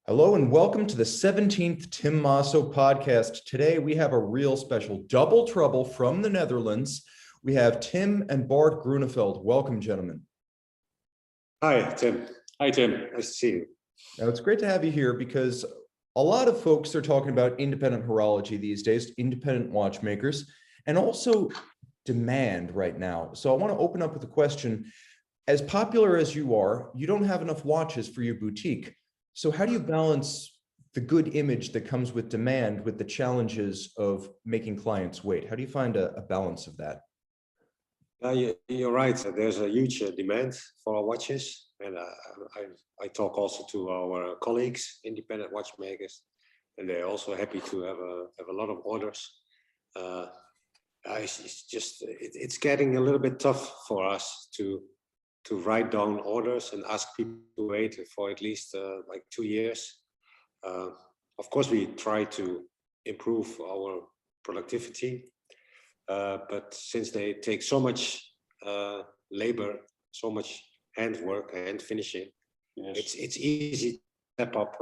Hello and welcome to the 17th tmosso podcast. Today we have a real special double trouble from the Netherlands. We have Tim and Bart Grönefeld. Welcome, gentlemen. Hi, Tim. Hi, Tim. Nice to see you. Now, it's great to have you here because a lot of folks are talking about independent horology these days, independent watchmakers, and also demand right now. So I want to open up with a question. As popular as you are, you don't have enough watches for your boutique. So how do you balance the good image that comes with demand with the challenges of making clients wait? How do you find a balance of that? You're right. There's a huge demand for our watches. And I talk also to our colleagues, independent watchmakers, and they're also happy to have a lot of orders. It's getting a little bit tough for us to write down orders and ask people to wait for at least like 2 years. Of course, we try to improve our productivity, but since they take so much labor, so much handwork and finishing, yes, it's easy to step up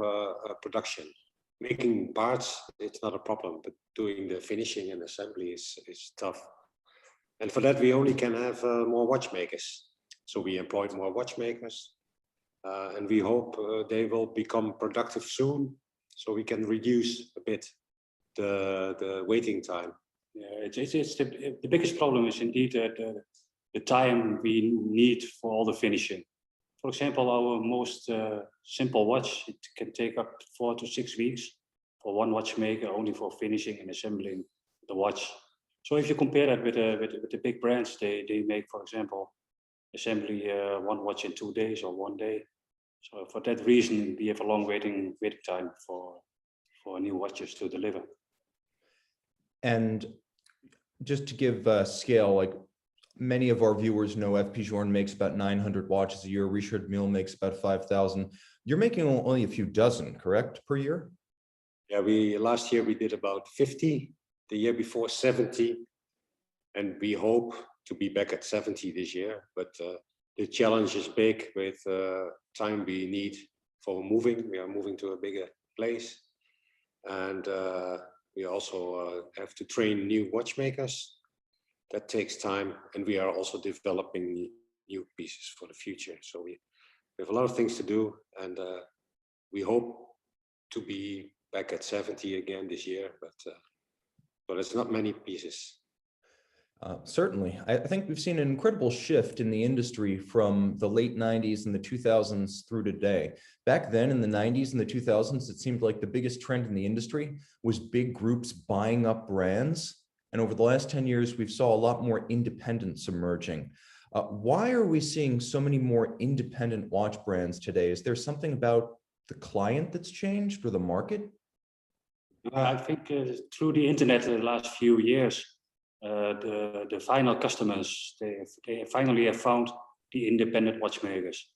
production. Making parts, it's not a problem, but doing the finishing and assembly is tough. And for that, we only can have more watchmakers. So we employed more watchmakers, and we hope they will become productive soon, so we can reduce a bit the waiting time. Yeah, it's the biggest problem is indeed the time we need for all the finishing. For example, our most simple watch, it can take up 4 to 6 weeks for one watchmaker only for finishing and assembling the watch. So if you compare that with the big brands, they make, for example, assembly one watch in 2 days or 1 day. So for that reason, we have a long waiting time for new watches to deliver. And just to give scale, like many of our viewers know, FP Journe makes about 900 watches a year. Richard Mille makes about 5,000. You're making only a few dozen, correct, per year? Yeah, last year we did about 50, the year before 70, and we hope to be back at 70 this year, but the challenge is big with time we need for moving. We are moving to a bigger place, and we also have to train new watchmakers. That takes time, and we are also developing new pieces for the future. So we have a lot of things to do, and we hope to be back at 70 again this year, but it's not many pieces. Certainly. I think we've seen an incredible shift in the industry from the late 90s and the 2000s through today. Back then in the 90s and the 2000s, it seemed like the biggest trend in the industry was big groups buying up brands. And over the last 10 years, we've saw a lot more independence emerging. Why are we seeing so many more independent watch brands today? Is there something about the client that's changed or the market? I think through the internet in the last few years, the final customers, they finally have found the independent watchmakers.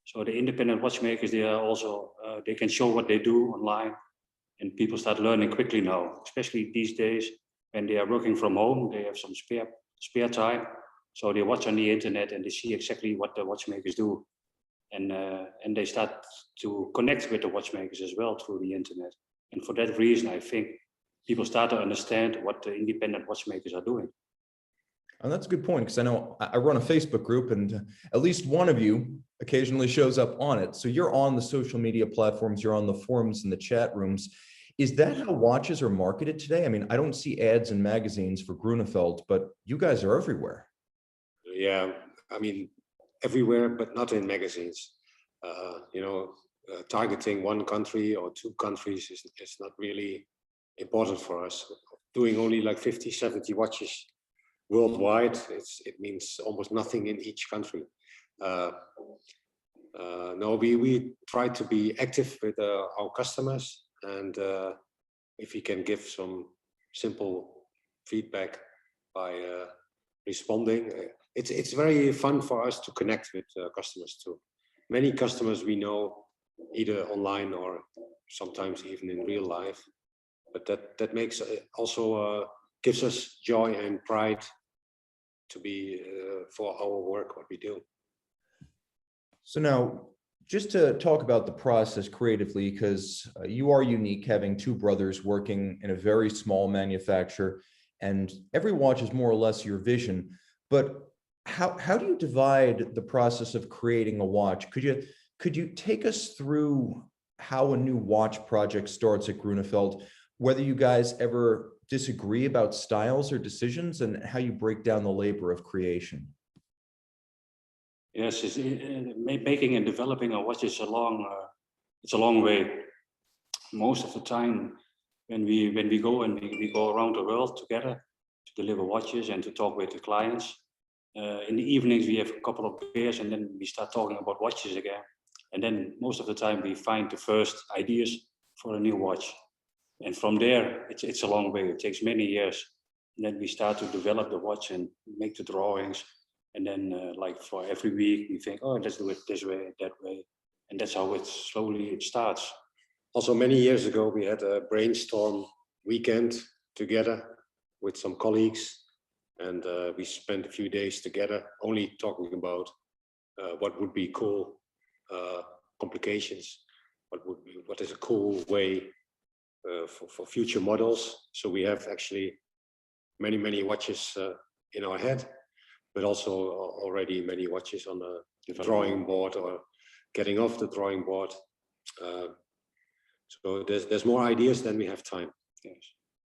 So the independent watchmakers, they are also they can show what they do online, and people start learning quickly now, especially these days when they are working from home. They have some spare time, so they watch on the internet and they see exactly what the watchmakers do, and they start to connect with the watchmakers as well through the internet. And for that reason, I think people start to understand what the independent watchmakers are doing. And that's a good point, because I know I run a Facebook group, and at least one of you occasionally shows up on it. So you're on the social media platforms, you're on the forums and the chat rooms. Is that how watches are marketed today? I mean, I don't see ads in magazines for Grönefeld, but you guys are everywhere. Yeah, I mean, everywhere, but not in magazines. Targeting one country or 2 countries is not really important for us. Doing only like 50, 70 watches worldwide, it means almost nothing in each country. No, we try to be active with our customers, and if we can give some simple feedback by responding, it's very fun for us to connect with customers too. Many customers we know either online or sometimes even in real life. But that makes also gives us joy and pride to be for our work, what we do. So now just to talk about the process creatively, because you are unique, having two brothers working in a very small manufacturer, and every watch is more or less your vision. But how do you divide the process of creating a watch? Could you take us through how a new watch project starts at Grönefeld, whether you guys ever disagree about styles or decisions, and how you break down the labor of creation? Yes, making and developing a watch is it's a long way. Most of the time, when we go and we go around the world together to deliver watches and to talk with the clients, in the evenings we have a couple of beers and then we start talking about watches again. And then most of the time we find the first ideas for a new watch. And from there, it's a long way. It takes many years. And then we start to develop the watch and make the drawings. And then like for every week, we think, oh, let's do it this way, that way. And that's how it slowly starts. Also, many years ago, we had a brainstorm weekend together with some colleagues. And we spent a few days together only talking about what would be cool complications, what is a cool way for future models. So we have actually many watches in our head, but also already many watches on the drawing board or getting off the drawing board. So there's more ideas than we have time. Yes.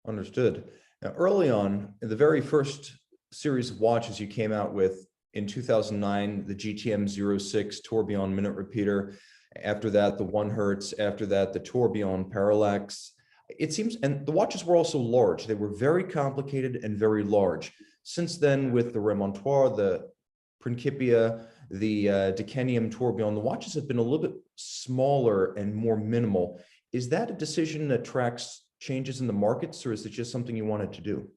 Understood. Now, early on, in the very first series of watches you came out with in 2009, the GTM 06 tourbillon minute repeater. After that, the 1 Hertz. After that, the tourbillon parallax. It seems, and the watches were also large. They were very complicated and very large. Since then, with the Remontoir, the Principia, the Decennium tourbillon, the watches have been a little bit smaller and more minimal. Is that a decision that tracks changes in the markets, or is it just something you wanted to do?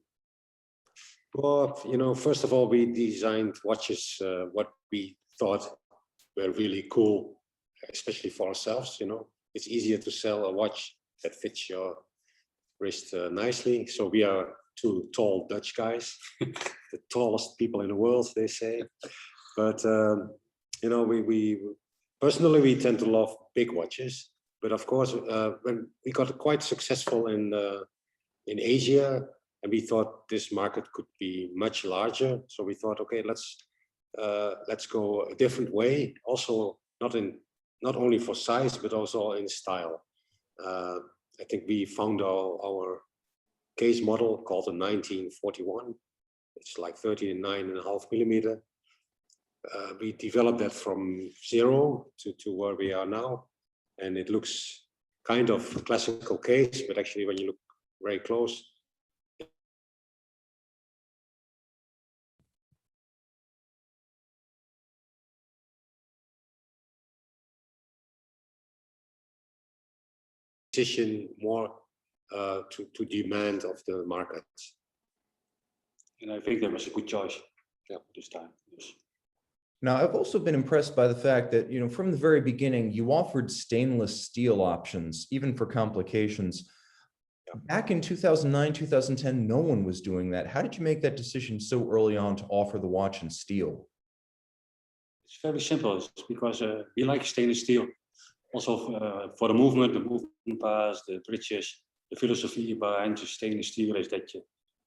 Well, you know, first of all, we designed watches what we thought were really cool, especially for ourselves. You know, it's easier to sell a watch that fits your wrist nicely. So we are two tall Dutch guys, the tallest people in the world, they say. But you know, we personally we tend to love big watches. But of course, when we got quite successful in Asia, and we thought this market could be much larger. So we thought, okay, let's go a different way. Also, not only for size, but also in style. I think we found our case model called the 1941. It's like 39.5 millimeter. We developed that from zero to where we are now. And it looks kind of a classical case, but actually when you look very close, position more to demand of the market. And I think that was a good choice this time. Yes. Now, I've also been impressed by the fact that, you know, from the very beginning, you offered stainless steel options, even for complications. Back in 2009, 2010, no one was doing that. How did you make that decision so early on to offer the watch in steel? It's very simple. It's because we like stainless steel. Also for the movement parts, the bridges, the philosophy behind the stainless steel is that you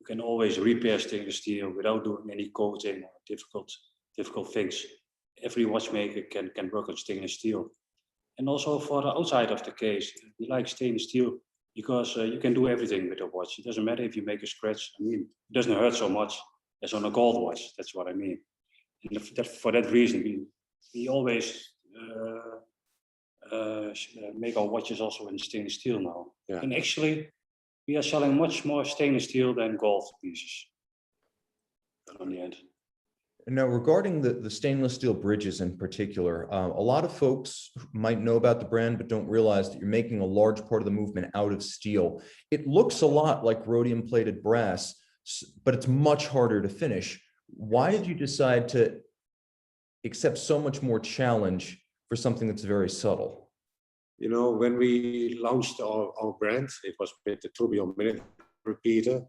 can always repair stainless steel without doing any coating or difficult things. Every watchmaker can work on stainless steel. And also for the outside of the case, we like stainless steel because you can do everything with a watch. It doesn't matter if you make a scratch. I mean, it doesn't hurt so much as on a gold watch. That's what I mean. And for that reason, we always make our watches also in stainless steel now. Yeah. And actually, we are selling much more stainless steel than gold pieces on the end. Now, regarding the stainless steel bridges in particular, a lot of folks might know about the brand, but don't realize that you're making a large part of the movement out of steel. It looks a lot like rhodium plated brass, but it's much harder to finish. Why did you decide to accept so much more challenge for something that's very subtle? You know, when we launched our brand, it was with the tourbillon minute repeater.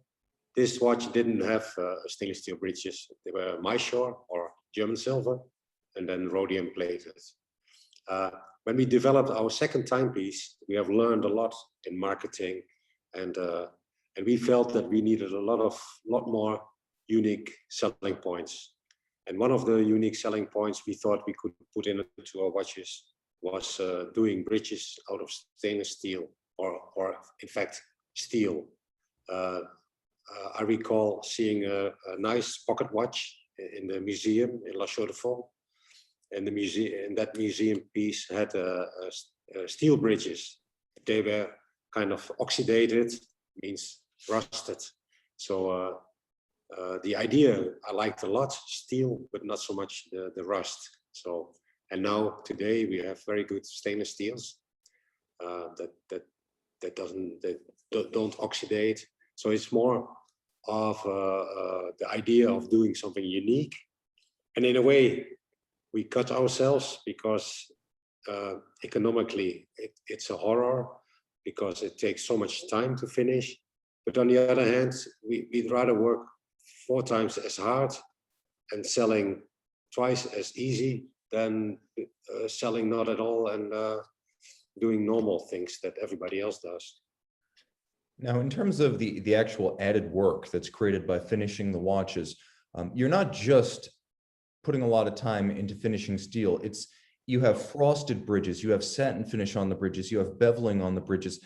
This watch didn't have stainless steel bridges. They were Mysore or German silver, and then rhodium plated. When we developed our second timepiece, we have learned a lot in marketing, and we felt that we needed a lot more unique selling points. And one of the unique selling points we thought we could put into our watches was doing bridges out of stainless steel, or in fact steel. I recall seeing a nice pocket watch in the museum in La Chaux-de-Fonds, and that museum piece had steel bridges. They were kind of oxidated, means rusted. So the idea I liked a lot, steel, but not so much the rust. So, and now today we have very good stainless steels that don't oxidate. So it's more of the idea of doing something unique, and in a way we cut ourselves, because economically it's a horror, because it takes so much time to finish. But on the other hand, we'd rather work 4 times as hard and selling twice as easy than selling not at all and doing normal things that everybody else does. Now, in terms of the actual added work that's created by finishing the watches, you're not just putting a lot of time into finishing steel. You have frosted bridges, you have satin finish on the bridges, you have beveling on the bridges.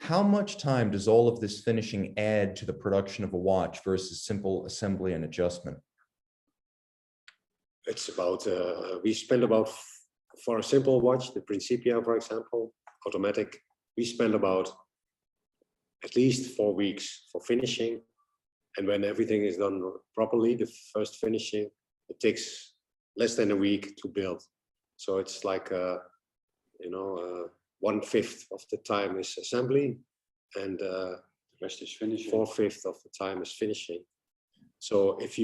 How much time does all of this finishing add to the production of a watch versus simple assembly and adjustment? It's about, we spend about, for a simple watch, the Principia, for example, automatic, we spend about at least 4 weeks for finishing. And when everything is done properly, the first finishing, it takes less than a week to build. So it's like, 1/5 of the time is assembly, and the rest is finishing. 4/5 of the time is finishing. So if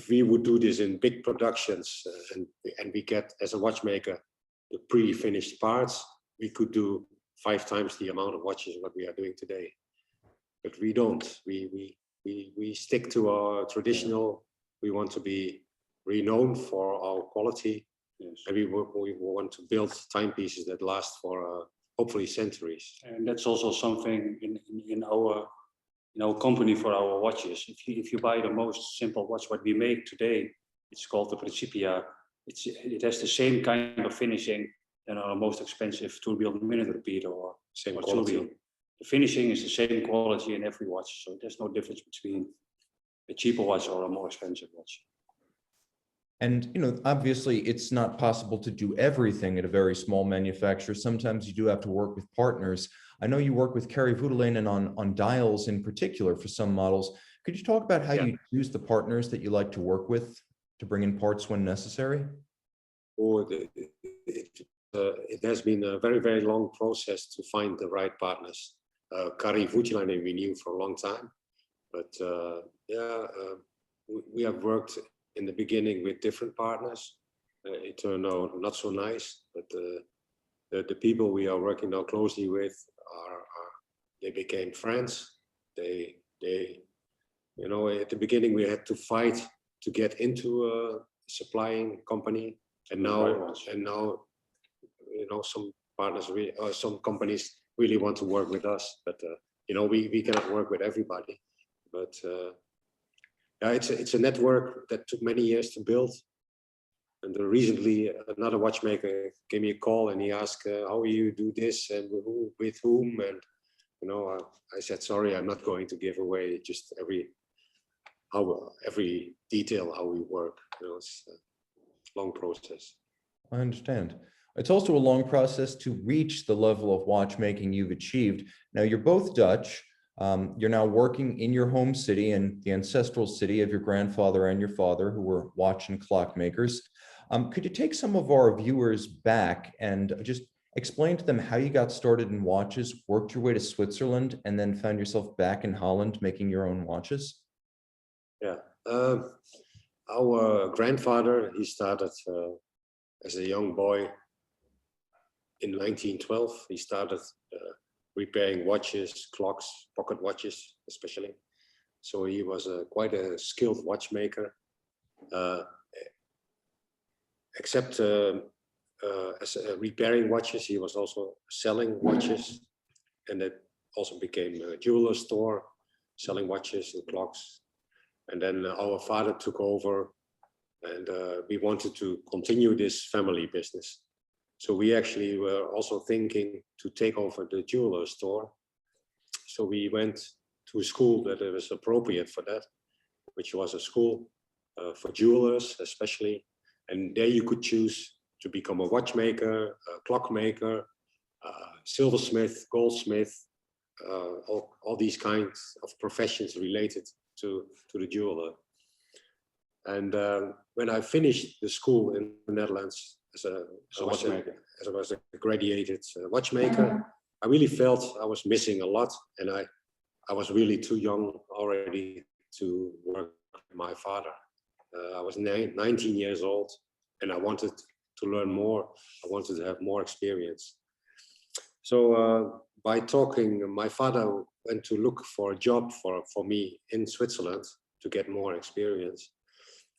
we would do this in big productions, and we get, as a watchmaker, the pre-finished parts, we could do 5 times the amount of watches what we are doing today. But we don't. We stick to our traditional. We want to be renowned for our quality. Yes. And we want to build timepieces that last for hopefully centuries. And that's also something in our company for our watches. If you buy the most simple watch what we make today, it's called the Principia. It has the same kind of finishing than our most expensive tourbillon minute repeat or Same or quality. tourbillon. The finishing is the same quality in every watch, so there's no difference between a cheaper watch or a more expensive watch. And, obviously it's not possible to do everything at a very small manufacturer. Sometimes you do have to work with partners. I know you work with Kari Voutilainen on dials in particular for some models. Could you talk about how you choose the partners that you like to work with to bring in parts when necessary? It has been a very, very long process to find the right partners. Kari Voutilainen we knew for a long time, but we have worked in the beginning with different partners. It turned out not so nice, but the people we are working now closely with they became friends. They at the beginning we had to fight to get into a supplying company, and now some partners some companies really want to work with us, but we cannot work with everybody. But it's a network that took many years to build. And recently another watchmaker gave me a call and he asked, how you do this and with whom? And I said, sorry, I'm not going to give away just every detail how we work. It's a long process. I understand. It's also a long process to reach the level of watchmaking you've achieved. Now, you're both Dutch. You're now working in your home city and the ancestral city of your grandfather and your father, who were watch and clock makers. Could you take some of our viewers back and just explain to them how you got started in watches, worked your way to Switzerland, and then found yourself back in Holland making your own watches? Yeah. Our grandfather, he started as a young boy in 1912. He started repairing watches, clocks, pocket watches, especially. So he was quite a skilled watchmaker. Except as repairing watches. He was also selling watches, and it also became a jeweler store, selling watches and clocks. And then our father took over, and we wanted to continue this family business. So we actually were also thinking to take over the jeweler store. So we went to a school that was appropriate for that, which was a school for jewelers especially. And there you could choose to become a watchmaker, a clockmaker, silversmith, goldsmith, all these kinds of professions related to the jeweler. And when I finished the school in the Netherlands as a graduated watchmaker, I really felt I was missing a lot, and I was really too young already to work with my father. I was 19 years old, and I wanted to learn more. I wanted to have more experience. So by talking, my father went to look for a job for me in Switzerland to get more experience.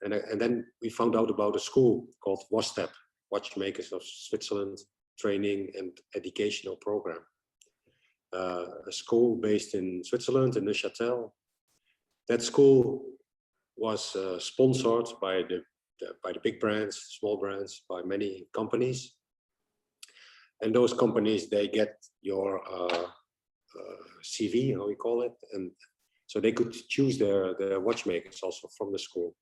And then we found out about a school called WASTEP, Watchmakers of Switzerland Training and Educational Program. A school based in Switzerland, in Neuchâtel. That school was sponsored by the big brands, small brands, by many companies. And those companies, they get your CV, how we call it. And so they could choose their watchmakers also from the school.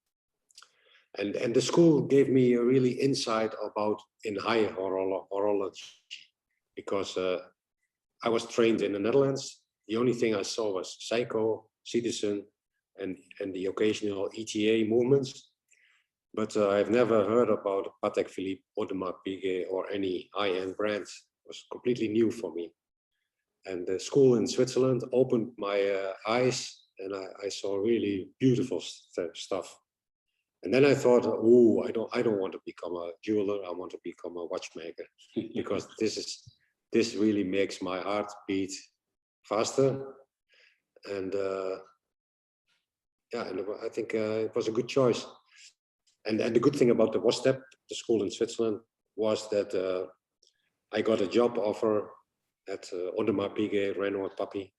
And the school gave me a really insight about in high horology, because I was trained in the Netherlands. The only thing I saw was Seiko, Citizen, and the occasional ETA movements. But I've never heard about Patek Philippe, Audemars Piguet, or any high-end brands. It was completely new for me. And the school in Switzerland opened my eyes, and I saw really beautiful stuff. And then I thought, oh, I don't want to become a jeweler. I want to become a watchmaker, because this really makes my heart beat faster. And yeah, and I think it was a good choice. And the good thing about the WASTEP, the school in Switzerland, was that I got a job offer at Audemars Piguet, Renoir Papi,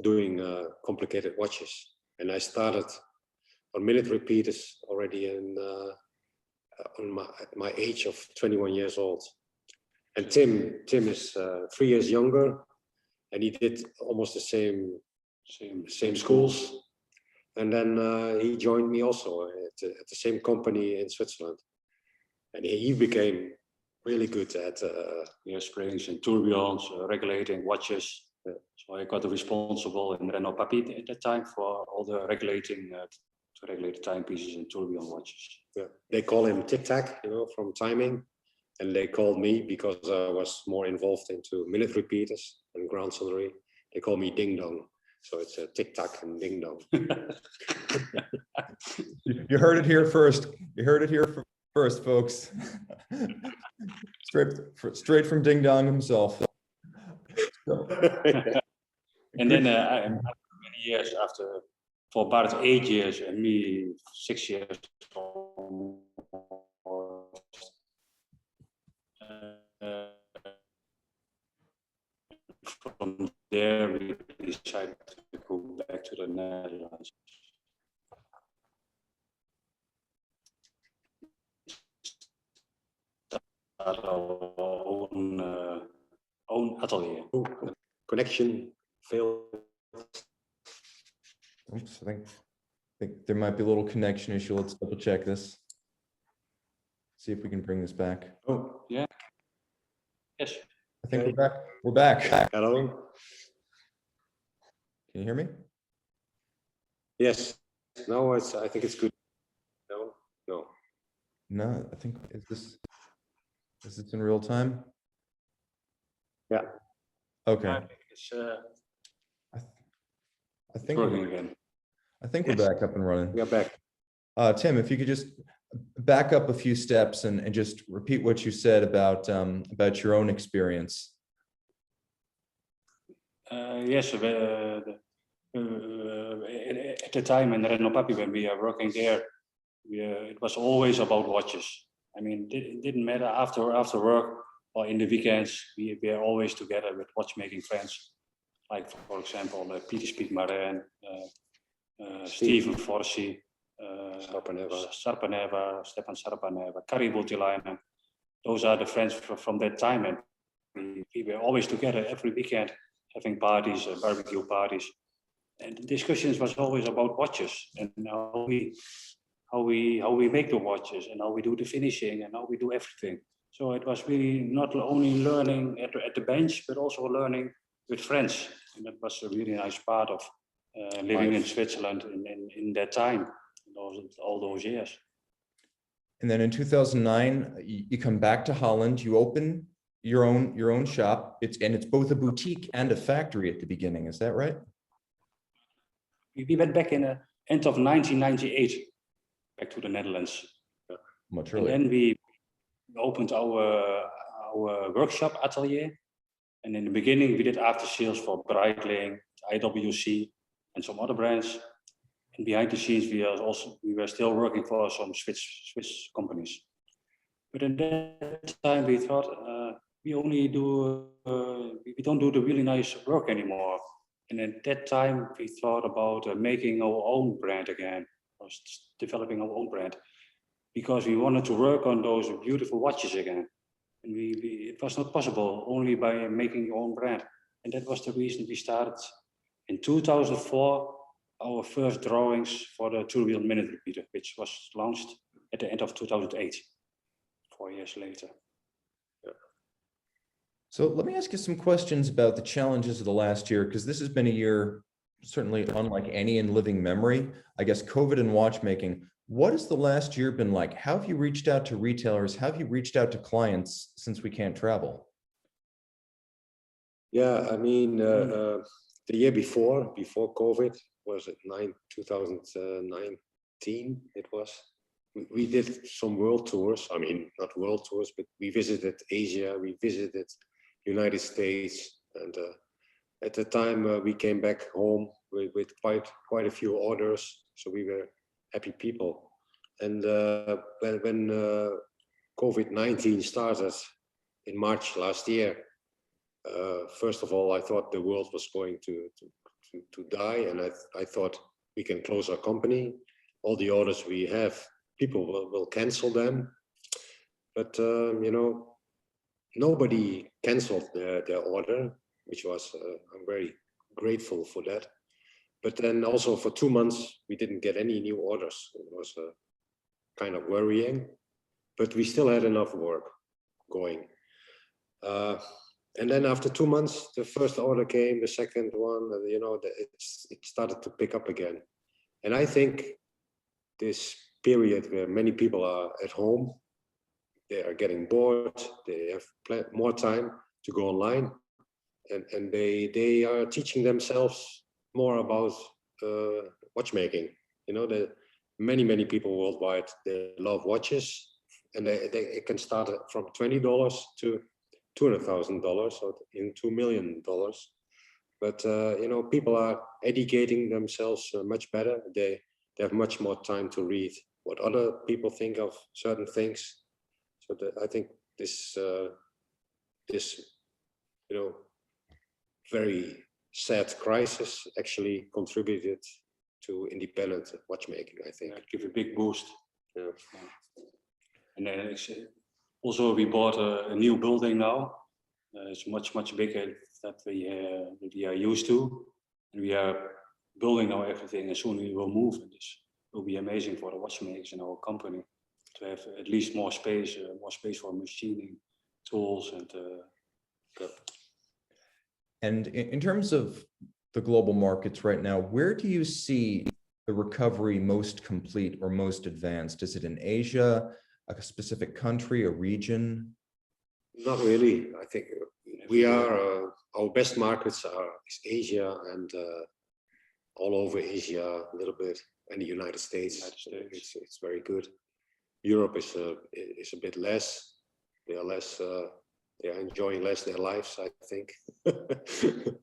doing complicated watches. And I started on minute repeaters already at my age of 21 years old. And Tim is 3 years younger, and he did almost the same schools. And then he joined me also at the same company in Switzerland. And he became really good at springs and tourbillons, regulating watches. So I got responsible in Renault Papi at that time for all the regulating to regulate the timepieces and tourbillon watches. Yeah. They call him Tic Tac, from timing. And they called me, because I was more involved into minute repeaters and ground sonnery. They call me Ding Dong. So it's a tic tac and ding dong. You heard it here first. You heard it here first, folks. Straight from Ding Dong himself. And then many years after, for Barts 8 years and me 6 years. From there, we decided to go back to the Netherlands. Start our own atelier. Connection failed. Oops, I think there might be a little connection issue. Let's double check this. See if we can bring this back. Oh, yeah. Yes. I think we're back. We're back. Hello. Can you hear me? Yes. No, I think it's good. No. No, I think is this in real time? Yeah. Okay. I think it's I think working again. I think we're back up and running. We are back. Tim, if you could just back up a few steps and just repeat what you said about your own experience. Yes, at the time in Renault Papi, when we are working there, it was always about watches. I mean, it didn't matter after work or in the weekends. We are always together with watchmaking friends, like for example, Peter Spiekmaren, Steven Forsey, Sarpaneva, Stefan Sarpaneva, Kari Voutilainen. Those are the friends from that time, and we were always together every weekend, having parties, barbecue parties, and the discussions was always about watches and how we make the watches and how we do the finishing and how we do everything. So it was really not only learning at the bench, but also learning with friends, and that was a really nice part of living in Switzerland in that time, all those years. And then in 2009, you come back to Holland, you open your own shop. It's both a boutique and a factory at the beginning. Is that right? We went back in the end of 1998, back to the Netherlands. Much earlier. And then we opened our workshop atelier. And in the beginning, we did after sales for Breitling, IWC, and some other brands. And behind the scenes, we were still working for some Swiss companies. But at that time, we thought we don't do the really nice work anymore. And at that time, we thought about making our own brand again, or developing our own brand, because we wanted to work on those beautiful watches again. And it was not possible only by making your own brand. And that was the reason we started in 2004. Our first drawings for the tourbillon minute repeater, which was launched at the end of 2008, 4 years later. Yeah. So let me ask you some questions about the challenges of the last year, because this has been a year certainly unlike any in living memory. I guess COVID and watchmaking. What has the last year been like? How have you reached out to retailers? How have you reached out to clients since we can't travel? Yeah, I mean, the year before COVID, was it 2019? It was. We did some world tours. I mean, not world tours, but we visited Asia. We visited United States, and at the time we came back home with quite a few orders. So we were happy people. And when COVID-19 started in March last year, first of all, I thought the world was going to die, and I thought we can close our company. All the orders we have, people will cancel them. But you know, nobody canceled their order, which was I'm very grateful for that. But then also for 2 months we didn't get any new orders. It was kind of worrying, but we still had enough work going. And then after 2 months, the first order came, the second one, you know, it started to pick up again. And I think this period where many people are at home, they are getting bored, they have more time to go online, and they are teaching themselves more about watchmaking. You know, many people worldwide, they love watches, and they can start from $20 to $200,000 or in $2 million. But you know, people are educating themselves much better. They have much more time to read what other people think of certain things. So I think this you know, very sad crisis actually contributed to independent watchmaking, I think. Yeah, give a big boost. Yeah. And then also we bought a new building now. It's much bigger than we are used to. And we are building now everything, and soon we will move. And this will be amazing for the watchmakers in our company to have at least more space for machining, tools, and. And in terms of the global markets right now, where do you see the recovery most complete or most advanced? Is it in Asia, a specific country, a region? Not really. I think we are, our best markets is Asia and all over Asia a little bit, and the United States. It's very good. Europe is a bit less. They are less. They are enjoying less their lives, I think.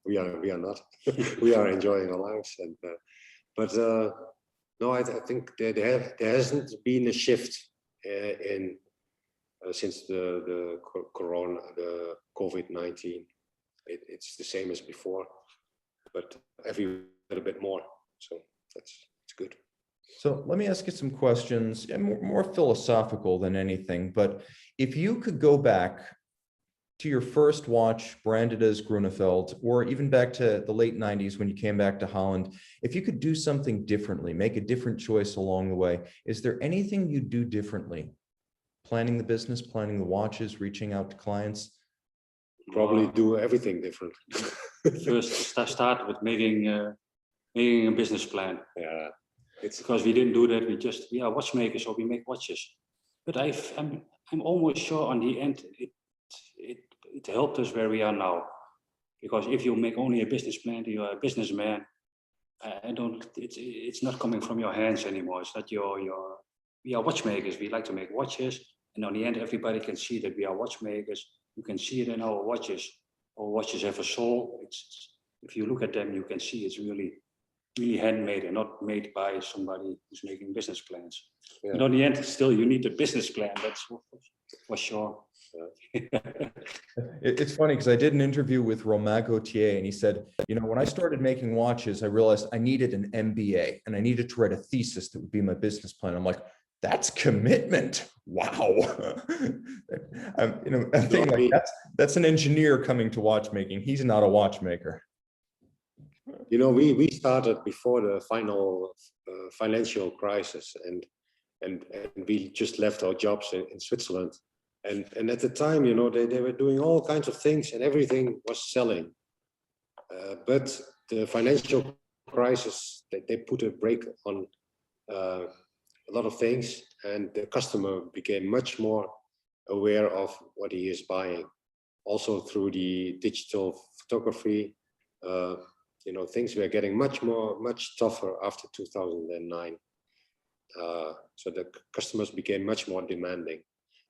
we are not. We are enjoying our lives, and but no, I think there hasn't been a shift in since the corona, the COVID-19. It's the same as before, but every little bit more. So it's good. So let me ask you some questions, and more philosophical than anything, but if you could go back to your first watch branded as Grönefeld, or even back to the late 90s when you came back to Holland, if you could do something differently, make a different choice along the way, is there anything you'd do differently? Planning the business, planning the watches, reaching out to clients? Probably do everything different. First, start with making a business plan. Yeah, It's because we didn't do that. We are watchmakers, so we make watches. But I'm almost sure on the end it helped us where we are now. Because if you make only a business plan, you are a businessman. It's not coming from your hands anymore. It's not we are watchmakers. We like to make watches, and on the end, everybody can see that we are watchmakers. You can see it in our watches. Our watches have a soul. If you look at them, you can see it's really handmade and not made by somebody who's making business plans. Yeah. But on the end, still you need a business plan. That's for sure. It's funny because I did an interview with Romain Gauthier, and he said, when I started making watches, I realized I needed an MBA and I needed to write a thesis that would be my business plan. I'm like, that's commitment. Wow. I'm thinking like that's an engineer coming to watchmaking. He's not a watchmaker. We started before the final financial crisis, and we just left our jobs in Switzerland. And at the time, they were doing all kinds of things and everything was selling. But the financial crisis, they put a brake on a lot of things, and the customer became much more aware of what he is buying. Also through the digital photography, things were getting much tougher after 2009. So the customers became much more demanding.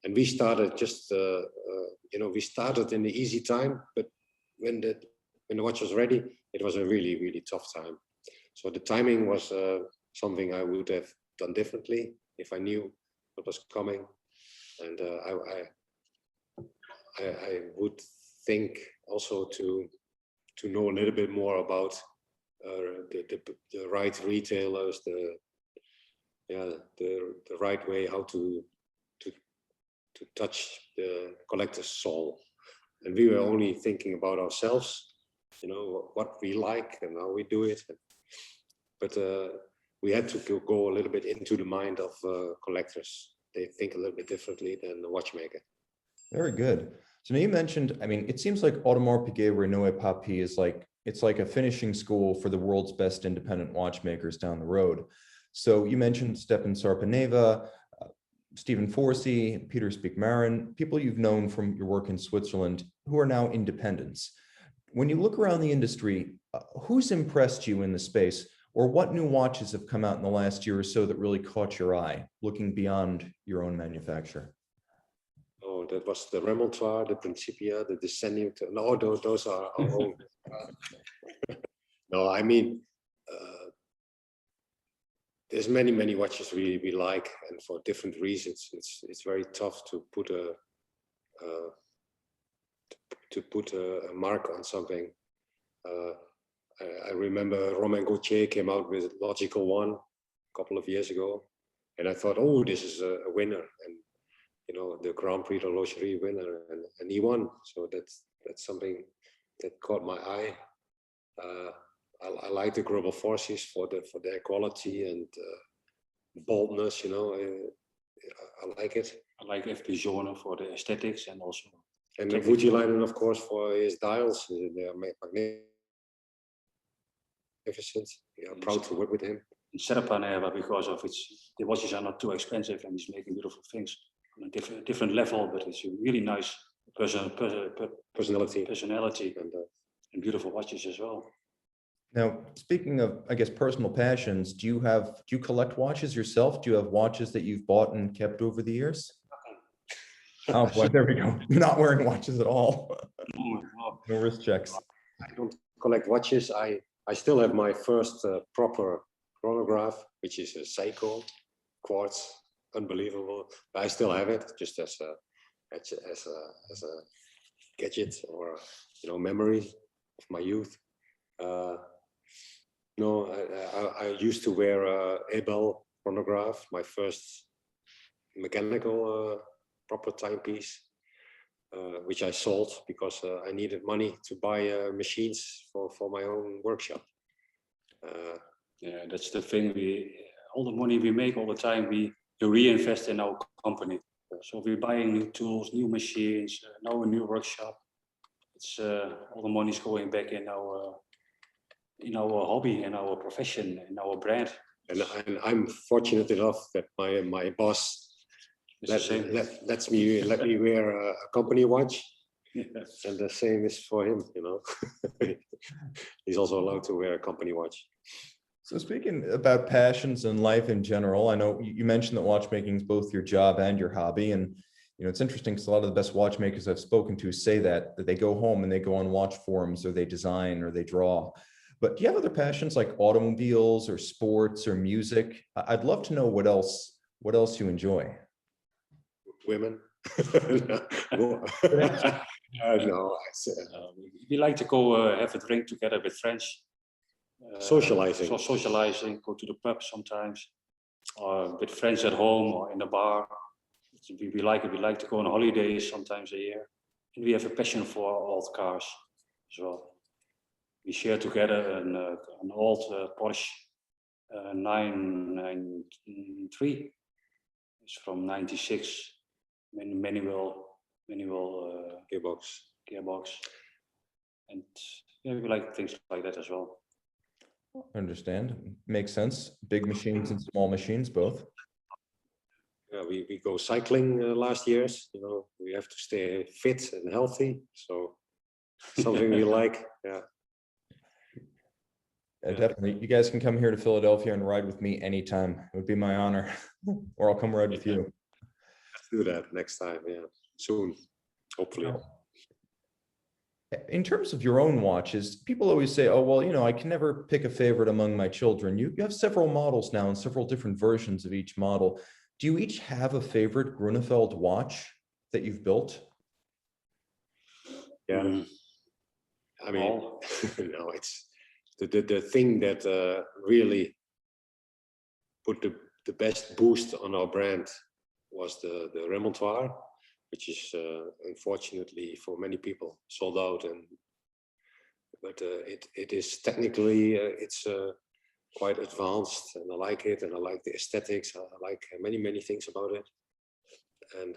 And we started we started in the easy time, but when the watch was ready, it was a really, really tough time. So the timing was something I would have done differently if I knew what was coming. And I would think also to know a little bit more about the right retailers, the right way how to touch the collector's soul. And we were only thinking about ourselves, what we like and how we do it. But we had to go a little bit into the mind of collectors. They think a little bit differently than the watchmaker. Very good. So now you mentioned, it seems like Audemars Piguet Renoir Papy is it's like a finishing school for the world's best independent watchmakers down the road. So you mentioned Stepan Sarpaneva, Stephen Forsey, Peter Speakmarin, people you've known from your work in Switzerland who are now independents. When you look around the industry, who's impressed you in the space, or what new watches have come out in the last year or so that really caught your eye, looking beyond your own manufacturer? Oh, that was the Remontoire, the Principia, the Decennium. No, those are our own. No, there's many watches we like, and for different reasons. It's very tough to put a mark on something. I remember Romain Gauthier came out with Logical One a couple of years ago, and I thought, oh, this is a winner, and the Grand Prix d'Horlogerie winner, and he won. So that's something that caught my eye. I like the Gröbel Forces for their quality and boldness. I like it. I like FP Journe for the aesthetics and also. And the Voutilainen, of course, for his dials. They are magnificent. We are proud to work with him. Serpaneva, because of the watches are not too expensive, and he's making beautiful things on a different level. But it's a really nice personality and beautiful watches as well. Now, speaking of, I guess, personal passions, do you collect watches yourself? Do you have watches that you've bought and kept over the years? Oh boy, there we go. You're not wearing watches at all. No wrist checks. I don't collect watches. I still have my first proper chronograph, which is a Seiko quartz, unbelievable. I still have it just as as a gadget or memory of my youth. No, I used to wear a Abel chronograph, my first mechanical proper timepiece, which I sold because I needed money to buy machines for my own workshop. Yeah, that's the thing. All the money we make all the time, we reinvest in our company. So we're buying new tools, new machines, now a new workshop. It's all the money is going back in our hobby, in our profession, in our brand. And I'm fortunate enough that my boss let me wear a company watch. Yes. And the same is for him, He's also allowed to wear a company watch. So speaking about passions and life in general, I know you mentioned that watchmaking is both your job and your hobby. And, it's interesting because a lot of the best watchmakers I've spoken to say that they go home and they go on watch forums or they design or they draw. But do you have other passions like automobiles or sports or music? I'd love to know what else you enjoy. Women. No, we like to go have a drink together with friends. Socializing, go to the pub sometimes, or with friends at home or in the bar. We like it. We like to go on holidays sometimes a year. And we have a passion for old cars as well. We share together an old Porsche 993. It's from '96. Manual gearbox, and yeah, we like things like that as well. Understand. Makes sense. Big machines and small machines, both. Yeah, we go cycling last years. We have to stay fit and healthy. So something we like. Yeah. Definitely. You guys can come here to Philadelphia and ride with me anytime. It would be my honor. Or I'll come ride with you. Let's do that next time. Yeah, soon, hopefully. In terms of your own watches, people always say, oh, well, I can never pick a favorite among my children. You have several models now and several different versions of each model. Do you each have a favorite Grönefeld watch that you've built? Yeah. I mean, it's the thing that really put the best boost on our brand was the remontoir, which is unfortunately for many people sold out. But it is technically it's quite advanced, and I like it, and I like the aesthetics. I like many things about it, and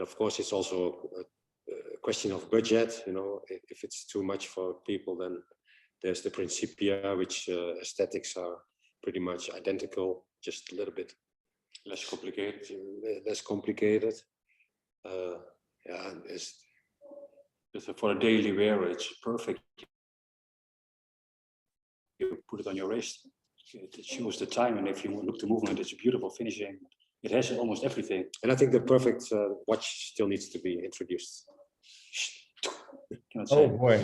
of course it's also a question of budget. If it's too much for people, then there's the Principia, which aesthetics are pretty much identical, just a little bit less complicated. Yeah, for a daily wear, it's perfect. You put it on your wrist, it shows the time, and if you look the movement, it's a beautiful finishing. It has almost everything. And I think the perfect watch still needs to be introduced. Oh boy.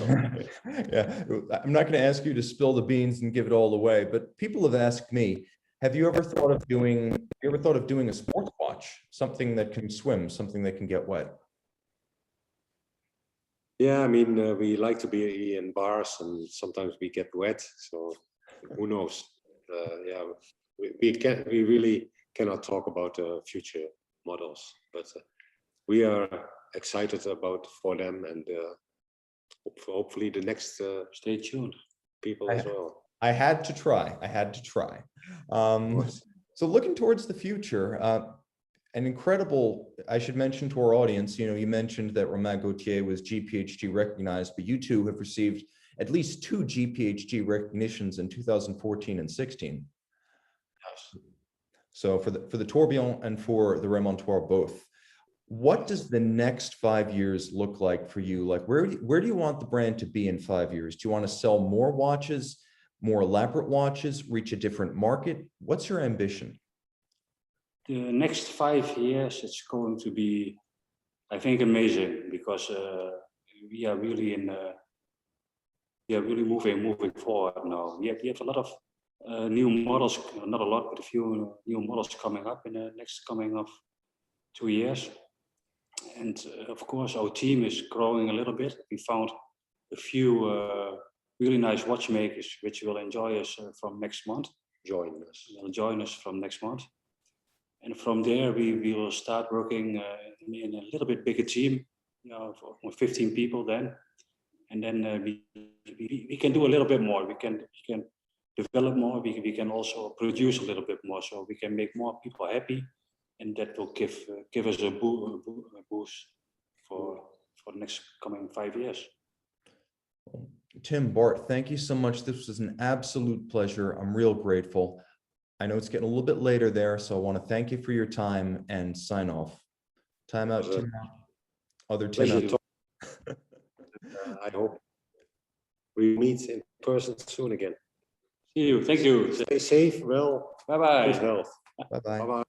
Yeah, I'm not going to ask you to spill the beans and give it all away, but people have asked me, have you ever thought of doing a sports watch, something that can swim, something that can get wet? Yeah, I mean, we like to be in bars, and sometimes we get wet. So who knows? Yeah, we really cannot talk about future models, but we are excited for them, and hopefully the next. Stay tuned, people as well. I had to try. So looking towards the future, an incredible, I should mention to our audience, you mentioned that Romain Gauthier was GPHG recognized, but you two have received at least 2 GPHG recognitions in 2014 and 16. So for the tourbillon and for the remontoir both. What does the next 5 years look like for you? Like where do you want the brand to be in 5 years? Do you want to sell more watches, more elaborate watches, reach a different market? What's your ambition? The next 5 years, it's going to be, I think, amazing, because we are really moving forward now. We have a lot of new models, not a lot, but a few new models coming up in the next coming of 2 years. And of course, our team is growing a little bit. We found a few really nice watchmakers which will enjoy us from next month. Will join us from next month. And from there, we will start working in a little bit bigger team, for 15 people then. And then we can do a little bit more. We can develop more. We can also produce a little bit more, so we can make more people happy, and that will give us a boost for the next coming 5 years. Tim, Bart, thank you so much. This was an absolute pleasure. I'm real grateful. I know it's getting a little bit later there, so I want to thank you for your time and sign off. Time out, Tim. Other Tim out. I hope we meet in person soon again. See you. Thank you. Stay safe, well, Bye-bye. good health. Bye-bye. Bye-bye.